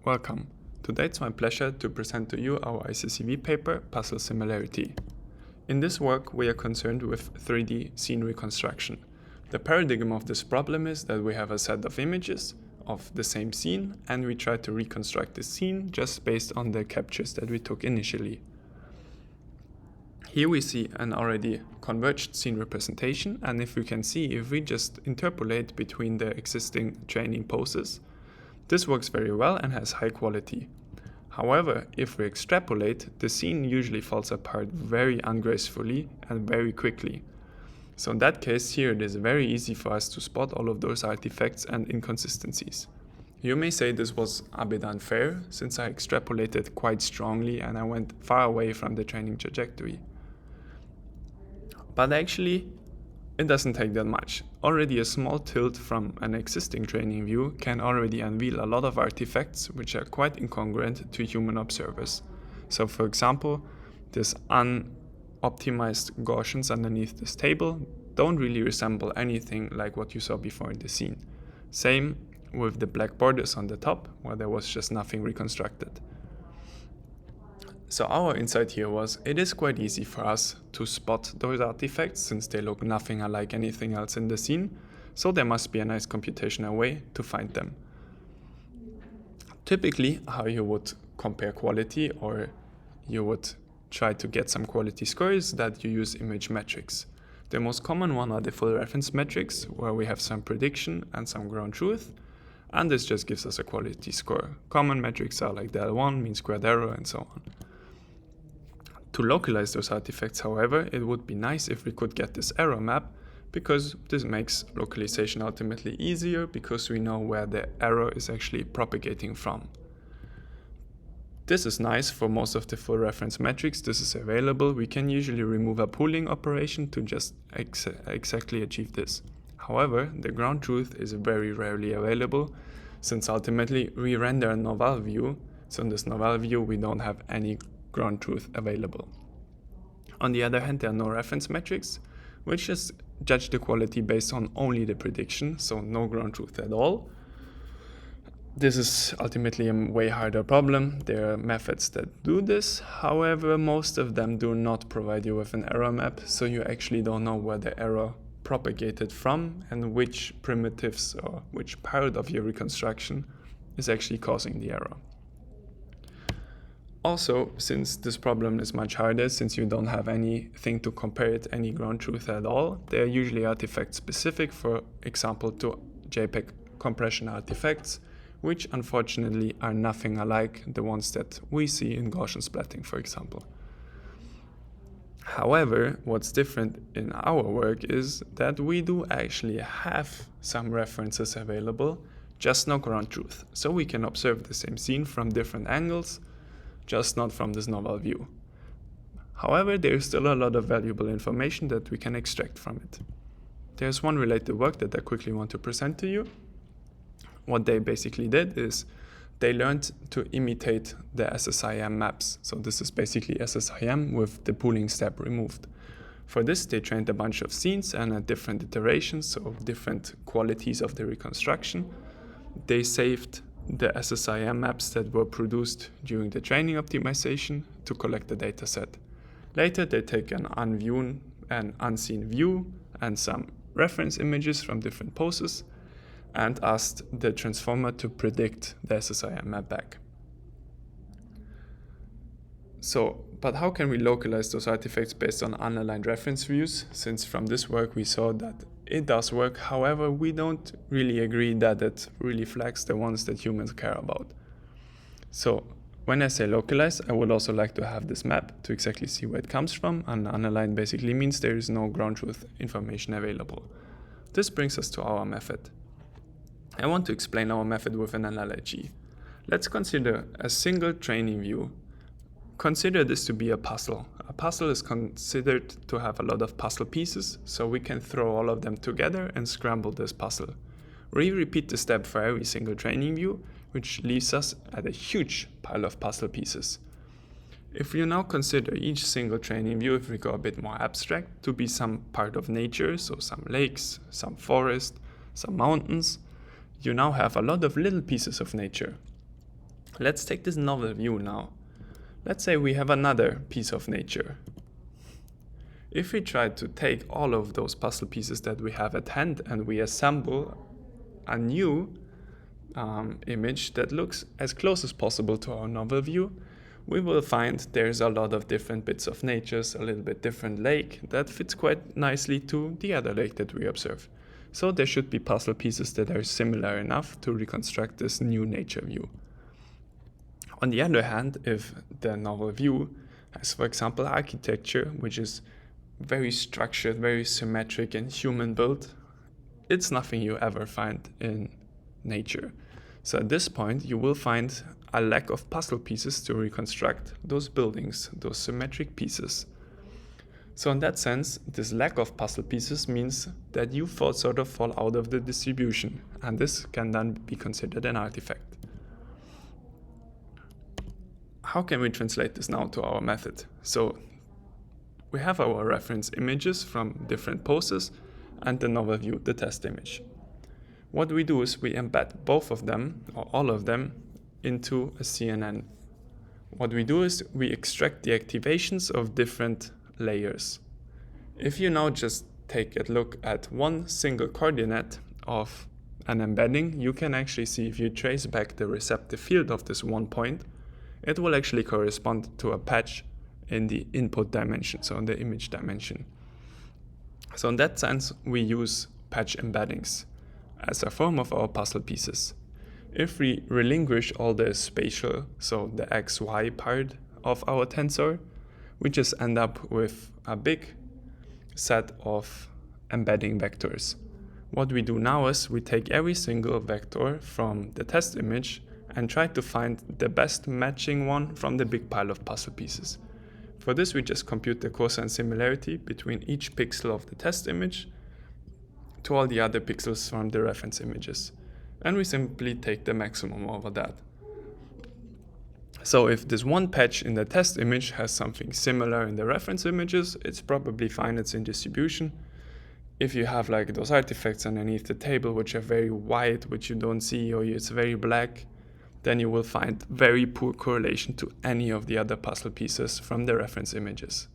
Welcome. Today it's my pleasure to present to you our ICCV paper, Puzzle Similarity. In this work, we are concerned with 3D scene reconstruction. The paradigm of this problem is that we have a set of images of the same scene, and we try to reconstruct the scene just based on the captures that we took initially. Here we see an already converged scene representation, and if we can see, if we just interpolate between the existing training poses, this works very well and has high quality. However, if we extrapolate, the scene usually falls apart very ungracefully and very quickly. So in that case, here it is very easy for us to spot all of those artifacts and inconsistencies. You may say this was a bit unfair, since I extrapolated quite strongly and I went far away from the training trajectory. But actually, it doesn't take that much. Already a small tilt from an existing training view can already unveil a lot of artifacts which are quite incongruent to human observers. So for example, this unoptimized Gaussians underneath this table don't really resemble anything like what you saw before in the scene. Same with the black borders on the top, where there was just nothing reconstructed. So our insight here was, it is quite easy for us to spot those artifacts since they look nothing alike anything else in the scene, so there must be a nice computational way to find them. Typically, how you would compare quality or you would try to get some quality scores that you use image metrics. The most common one are the full reference metrics, where we have some prediction and some ground truth, and this just gives us a quality score. Common metrics are like del1, mean squared error, and so on. To localize those artifacts, however, it would be nice if we could get this error map, because this makes localization ultimately easier because we know where the error is actually propagating from. This is nice for most of the full reference metrics. This is available. We can usually remove a pooling operation to just exactly achieve this. However, the ground truth is very rarely available, since ultimately we render a novel view, so in this novel view we don't have any ground truth available. On the other hand, there are no reference metrics, which just judge the quality based on only the prediction, so no ground truth at all. This is ultimately a way harder problem. There are methods that do this, however, most of them do not provide you with an error map, so you actually don't know where the error propagated from and which primitives or which part of your reconstruction is actually causing the error. Also, since this problem is much harder, since you don't have anything to compare it, any ground truth at all, they are usually artifacts specific, for example, to JPEG compression artifacts, which unfortunately are nothing alike the ones that we see in Gaussian splatting, for example. However, what's different in our work is that we do actually have some references available, just no ground truth. So we can observe the same scene from different angles, just not from this novel view. However, there is still a lot of valuable information that we can extract from it. There's one related work that I quickly want to present to you. What they basically did is they learned to imitate the SSIM maps. So this is basically SSIM with the pooling step removed. For this, they trained a bunch of scenes and at different iterations, so different qualities of the reconstruction. They saved the SSIM maps that were produced during the training optimization to collect the dataset. Later, they take an unseen view and some reference images from different poses and asked the transformer to predict the SSIM map back. But how can we localize those artifacts based on unaligned reference views? Since from this work we saw that it does work, however, we don't really agree that it really flags the ones that humans care about. So when I say localize, I would also like to have this map to exactly see where it comes from, and unaligned basically means there is no ground truth information available. This brings us to our method. I want to explain our method with an analogy. Let's consider a single training view. Consider this to be a puzzle. A puzzle is considered to have a lot of puzzle pieces, so we can throw all of them together and scramble this puzzle. We repeat the step for every single training view, which leaves us at a huge pile of puzzle pieces. If you now consider each single training view, if we go a bit more abstract, to be some part of nature, so some lakes, some forest, some mountains, you now have a lot of little pieces of nature. Let's take this novel view now. Let's say we have another piece of nature. If we try to take all of those puzzle pieces that we have at hand and we assemble a new image that looks as close as possible to our novel view, we will find there's a lot of different bits of nature, a little bit different lake that fits quite nicely to the other lake that we observe. So there should be puzzle pieces that are similar enough to reconstruct this new nature view. On the other hand, if the novel view has, for example, architecture, which is very structured, very symmetric and human built, it's nothing you ever find in nature. So at this point, you will find a lack of puzzle pieces to reconstruct those buildings, those symmetric pieces. So in that sense, this lack of puzzle pieces means that you sort of fall out of the distribution, and this can then be considered an artifact. How can we translate this now to our method? So we have our reference images from different poses and the novel view, the test image. What we do is we embed both of them, or all of them, into a CNN. What we do is we extract the activations of different layers. If you now just take a look at one single coordinate of an embedding, you can actually see if you trace back the receptive field of this one point, it will actually correspond to a patch in the input dimension, so in the image dimension. So in that sense, we use patch embeddings as a form of our puzzle pieces. If we relinquish all the spatial, so the XY part of our tensor, we just end up with a big set of embedding vectors. What we do now is we take every single vector from the test image and try to find the best matching one from the big pile of puzzle pieces. For this, we just compute the cosine similarity between each pixel of the test image to all the other pixels from the reference images. And we simply take the maximum over that. So if this one patch in the test image has something similar in the reference images, it's probably fine, it's in distribution. If you have like those artifacts underneath the table which are very white, which you don't see, or it's very black, then you will find very poor correlation to any of the other puzzle pieces from the reference images.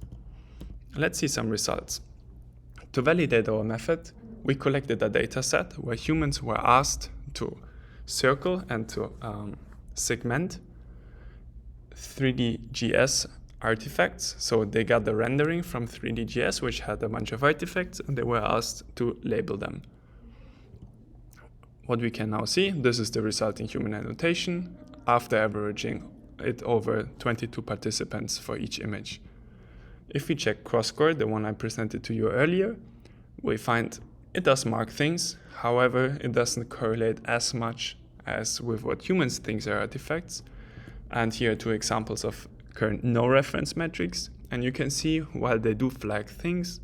Let's see some results. To validate our method, we collected a data set where humans were asked to circle and to segment 3D.js artifacts. So they got the rendering from 3D.js, which had a bunch of artifacts, and they were asked to label them. What we can now see, this is the resulting human annotation after averaging it over 22 participants for each image. If we check cross-core, the one I presented to you earlier, we find it does mark things. However, it doesn't correlate as much as with what humans think are artifacts. And here are two examples of current no reference metrics. And you can see while they do flag things,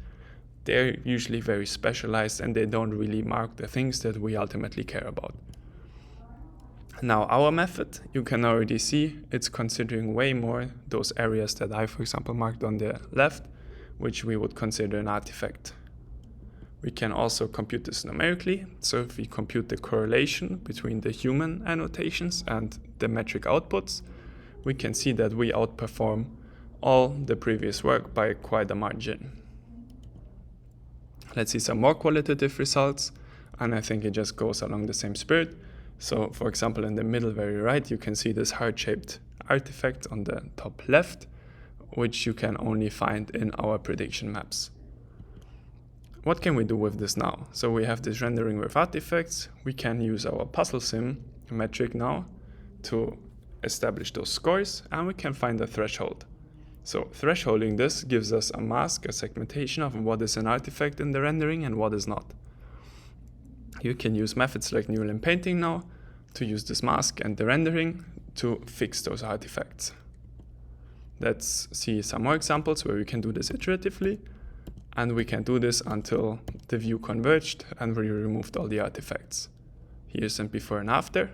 they're usually very specialized and they don't really mark the things that we ultimately care about. Now our method, you can already see it's considering way more those areas that I, for example, marked on the left, which we would consider an artifact. We can also compute this numerically. So if we compute the correlation between the human annotations and the metric outputs, we can see that we outperform all the previous work by quite a margin. Let's see some more qualitative results, and I think it just goes along the same spirit. So for example, in the middle very right, you can see this heart-shaped artifact on the top left, which you can only find in our prediction maps. What can we do with this now? So we have this rendering with artifacts. We can use our puzzle sim metric now to establish those scores, and we can find a threshold. So thresholding this gives us a mask, a segmentation of what is an artifact in the rendering and what is not. You can use methods like neural inpainting now to use this mask and the rendering to fix those artifacts. Let's see some more examples where we can do this iteratively, and we can do this until the view converged and we removed all the artifacts. Here's some before and after.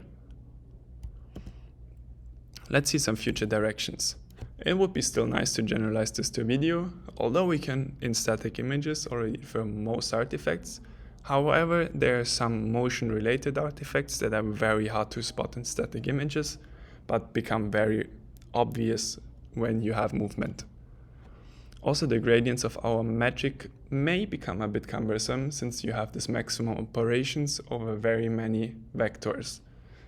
Let's see some future directions. It would be still nice to generalize this to video, although we can in static images already for most artifacts. However, there are some motion-related artifacts that are very hard to spot in static images. but become very obvious when you have movement. Also, the gradients of our metric may become a bit cumbersome since you have this maximum operations over very many vectors.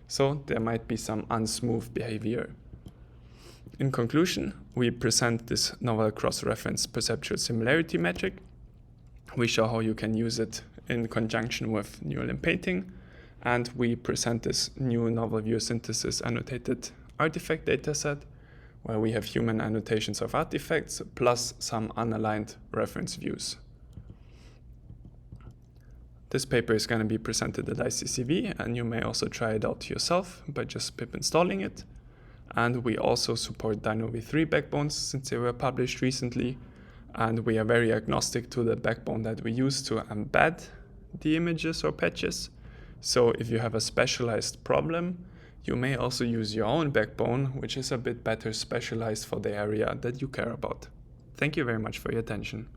So there might be some unsmooth behavior. In conclusion, we present this novel cross-reference perceptual similarity metric. We show how you can use it in conjunction with neural inpainting, and we present this new novel view synthesis annotated artifact dataset, where we have human annotations of artifacts plus some unaligned reference views. This paper is going to be presented at ICCV, and you may also try it out yourself by just pip installing it. And we also support DynoV3 backbones since they were published recently, and we are very agnostic to the backbone that we use to embed the images or patches. So if you have a specialized problem, you may also use your own backbone, which is a bit better specialized for the area that you care about. Thank you very much for your attention.